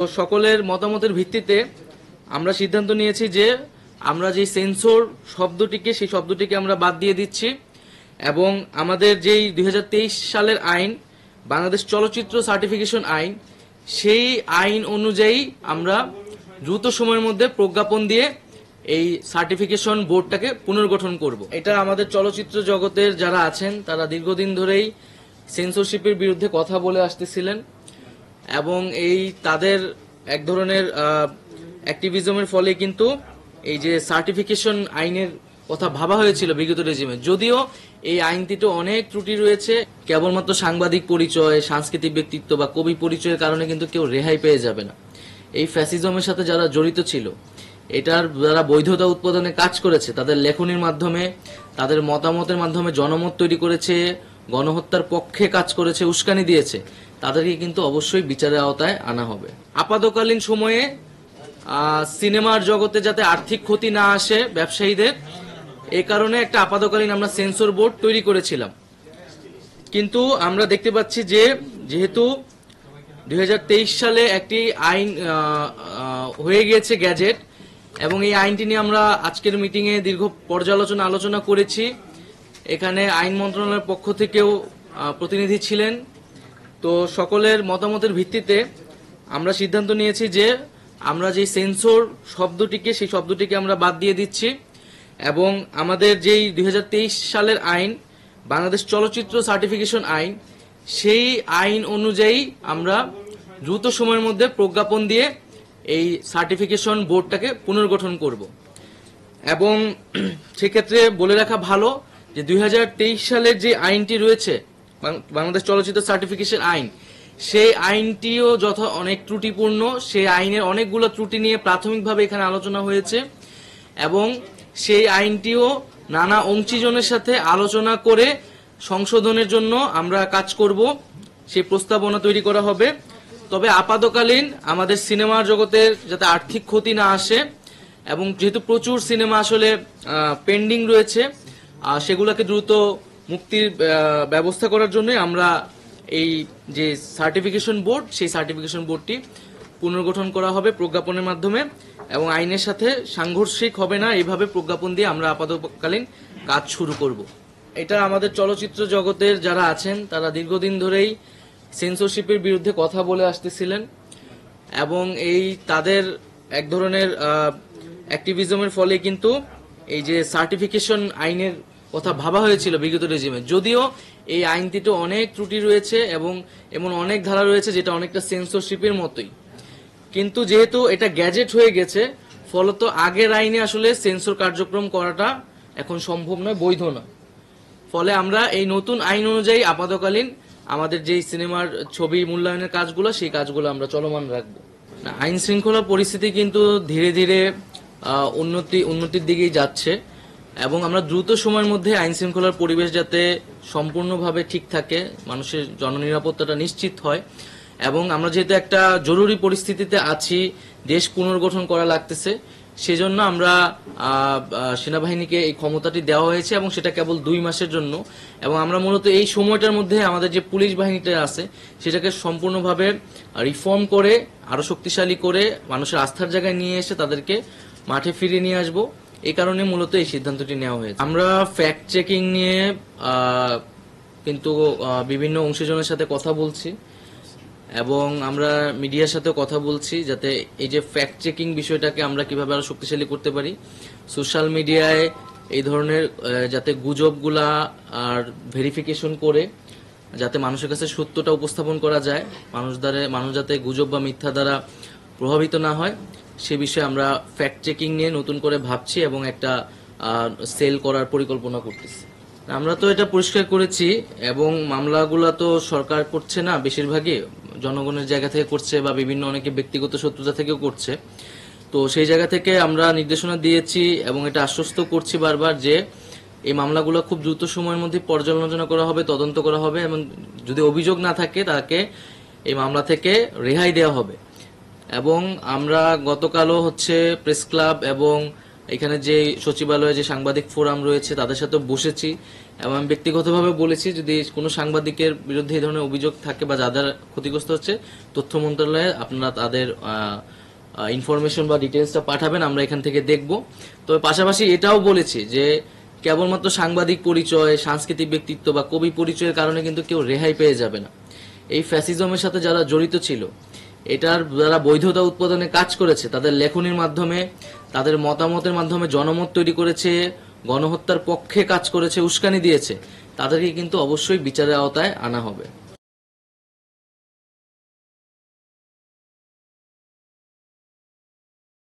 তো সকলের মতামতের ভিত্তিতে আমরা সিদ্ধান্ত নিয়েছি যে আমরা যে সেন্সর শব্দটিকে সেই শব্দটিকে আমরা বাদ দিয়ে দিচ্ছি এবং আমাদের যেই 2023 সালের আইন বাংলাদেশ চলচ্চিত্র সার্টিফিকেশন আইন সেই আইন অনুযায়ী আমরা দ্রুত সময়ের মধ্যে প্রজ্ঞাপন দিয়ে এই সার্টিফিকেশন বোর্ডটাকে পুনর্গঠন করব। এটা আমাদের চলচ্চিত্র জগতের যারা আছেন তারা দীর্ঘদিন ধরেই সেন্সরশিপের বিরুদ্ধে কথা বলে আসতেছিলেন এবং এই তাদের এক ধরনের অ্যাক্টিভিজমের ফলে কিন্তু এই যে সার্টিফিকেশন আইনের কথা ভাবা হয়েছিল বিগত রেজিমে, যদিও এই আইনটিতে অনেক ত্রুটি রয়েছে। কেবলমাত্র সাংবাদিক পরিচয়, সাংস্কৃতিক ব্যক্তিত্ব বা কবি পরিচয়ের কারণে কিন্তু কেউ রেহাই পেয়ে যাবে না। এই ফ্যাসিজমের সাথে যারা জড়িত ছিল, এটার যারা বৈধতা উৎপাদনে কাজ করেছে, তাদের লেখনীর মাধ্যমে, তাদের মতামতের মাধ্যমে জনমত তৈরি করেছে, গণহত্যার পক্ষে কাজ করেছে, উস্কানি দিয়েছে, তাদেরকে কিন্তু অবশ্যই বিচারের আওতায় আনা হবে। আপাতকালীন সময়ে সিনেমার জগতে যাতে আর্থিক ক্ষতি না আসে ব্যবসায়ীদের, এই কারণে একটা আপাতকালীন আমরা সেন্সর বোর্ড তৈরি করেছিলাম। কিন্তু আমরা দেখতে পাচ্ছি যে যেহেতু 2023 সালে একটি আইন হয়ে গিয়েছে গ্যাজেট, এবং এই আইনটি নিয়ে আমরা আজকের মিটিংয়ে দীর্ঘ পর্যালোচনা আলোচনা করেছি। এখানে আইন মন্ত্রণালয়ের পক্ষ থেকেও প্রতিনিধি ছিলেন। তো সকলের মতামতের ভিত্তিতে আমরা সিদ্ধান্ত নিয়েছি যে আমরা যে সেন্সর শব্দটিকে সেই শব্দটিকে আমরা বাদ দিয়ে দিচ্ছি এবং আমাদের যেই 2023 সালের আইন বাংলাদেশ চলচ্চিত্র সার্টিফিকেশন আইন সেই আইন অনুযায়ী আমরা দ্রুত সময়ের মধ্যে প্রজ্ঞাপন দিয়ে এই সার্টিফিকেশন বোর্ডটাকে পুনর্গঠন করব। এবং সেক্ষেত্রে বলে রাখা ভালো যে 2023 সালের যে আইনটি রয়েছে বাংলাদেশ চলচ্চিত্র সার্টিফিকেশন আইন, সেই আইনটিও অনেক ত্রুটিপূর্ণ। সেই আইনের অনেকগুলো ত্রুটি নিয়ে প্রাথমিকভাবে এখানে আলোচনা হয়েছে এবং সেই আইনটিও নানা অংশীজনের সাথে আলোচনা করে সংশোধনের জন্য আমরা কাজ করব। সেই প্রস্তাবনা তৈরি করা হবে। তবে আপাতকালীন আমাদের সিনেমার জগতের যাতে আর্থিক ক্ষতি না আসে, এবং যেহেতু প্রচুর সিনেমা আসলে পেন্ডিং রয়েছে, সেগুলোকে দ্রুত মুক্তির ব্যবস্থা করার জন্য আমরা এই যে সার্টিফিকেশন বোর্ড, সেই সার্টিফিকেশন বোর্ডটি পুনর্গঠন করা হবে প্রজ্ঞাপনের মাধ্যমে, এবং আইনের সাথে সাংঘর্ষিক হবে না, এইভাবে প্রজ্ঞাপন দিয়ে আমরা আপাতকালীন কাজ শুরু করব। এটা আমাদের চলচ্চিত্র জগতের যারা আছেন তারা দীর্ঘদিন ধরেই সেন্সরশিপের বিরুদ্ধে কথা বলে আসতেছিলেন এবং এই তাদের এক ধরনের অ্যাক্টিভিজমের ফলে কিন্তু এই যে সার্টিফিকেশন আইনের কথা ভাবা হয়েছিল বিগত রেজিমে, যদিও এই আইনটিতে অনেক ত্রুটি রয়েছে এবং এমন অনেক ধারা রয়েছে যেটা অনেকটা সেন্সরশিপের মতোই। কিন্তু যেহেতু এটা গ্যাজেট হয়ে গেছে, ফলত আগের আইনে আসলে সেন্সর কার্যক্রম করাটা এখন সম্ভব নয়, বৈধ নয়। ফলে আমরা এই নতুন আইন অনুযায়ী আপাতকালীন আমাদের যেই সিনেমার ছবি মূল্যায়নের কাজগুলো, সেই কাজগুলো আমরা চলমান রাখবো। আইন শৃঙ্খলা পরিস্থিতি কিন্তু ধীরে ধীরে উন্নতির দিকেই যাচ্ছে এবং আমরা দ্রুত সময়ের মধ্যে আইন শৃঙ্খলার পরিবেশ যাতে সম্পূর্ণভাবে ঠিক থাকে, মানুষের জননিরাপত্তাটা নিশ্চিত হয়, এবং আমরা যেহেতু একটা জরুরি পরিস্থিতিতে আছি, দেশ পুনর্গঠন করা লাগতেছে, সেজন্য আমরা সেনাবাহিনীকে এই ক্ষমতাটি দেওয়া হয়েছে এবং সেটা কেবল 2 মাসের জন্য। এবং আমরা মূলত এই সময়টার মধ্যে আমাদের যে পুলিশ বাহিনীটা আছে সেটাকে সম্পূর্ণভাবে রিফর্ম করে, আরো শক্তিশালী করে, মানুষের আস্থার জায়গায় নিয়ে এসে তাদেরকে মাঠে ফিরিয়ে নিয়ে আসবো। এই কারণে মূলত এই সিদ্ধান্তটি নেওয়া হয়েছে। আমরা ফ্যাক্ট চেকিং নিয়ে কিন্তু বিভিন্ন অংশীজনের সাথে কথা বলছি এবং আমরা মিডিয়ার সাথে কথা বলছি যাতে এই যে ফ্যাক্ট চেকিং বিষয়টাকে আমরা কিভাবে আরো শক্তিশালী করতে পারি। সোশ্যাল মিডিয়ায় এই ধরনের যাতে গুজবগুলা আর ভেরিফিকেশন করে যাতে মানুষের কাছে সত্যটা উপস্থাপন করা যায়, মানুষ যাতে গুজব বা মিথ্যা দ্বারা প্রভাবিত না হয়, সে বিষয়ে আমরা ফ্যাক্ট চেকিং নিয়ে নতুন করে ভাবছি এবং একটা সেল করার পরিকল্পনা করতেছি। আমরা তো এটা পরিষ্কার করেছি এবং মামলাগুলো তো সরকার করছে না, বেশিরভাগই জনগণের জায়গা থেকে করছে বা বিভিন্ন অনেকে ব্যক্তিগত শত্রুতা থেকেও করছে। তো সেই জায়গা থেকে আমরা নির্দেশনা দিয়েছি এবং এটা আশ্বস্ত করছি বারবার যে এই মামলাগুলো খুব দ্রুত সময়ের মধ্যে পর্যালোচনা করা হবে, তদন্ত করা হবে, এবং যদি অভিযোগ না থাকে তাকে এই মামলা থেকে রেহাই দেওয়া হবে। এবং আমরা গতকালও প্রেস ক্লাব এবং এখানে যে সচিবালয়ে যে সাংবাদিক ফোরাম রয়েছে তাদের সাথে বসেছি এবং আমি ব্যক্তিগতভাবে বলেছি যদি কোনো সাংবাদিকের বিরুদ্ধে এই ধরনের অভিযোগ থাকে বা যাদের ক্ষতিগ্রস্ত হচ্ছে তথ্য মন্ত্রণালয়ে আপনারা তাদের ইনফরমেশন বা ডিটেলসটা পাঠাবেন, আমরা এখান থেকে দেখব। তবে পাশাপাশি এটাও বলেছি যে কেবলমাত্র সাংবাদিক পরিচয়, সাংস্কৃতিক ব্যক্তিত্ব বা কবি পরিচয়ের কারণে কিন্তু কেউ রেহাই পেয়ে যাবে না। এই ফ্যাসিজমের সাথে যারা জড়িত ছিল, এটার যারা বৈধতা উৎপাদনে কাজ করেছে, তাদের লেখনীর মাধ্যমে, তাদের মতামতের মাধ্যমে জনমত তৈরি করেছে, গণহত্যার পক্ষে কাজ করেছে, উস্কানি দিয়েছে, তাদেরকে কিন্তু অবশ্যই বিচারের আওতায় আনা হবে।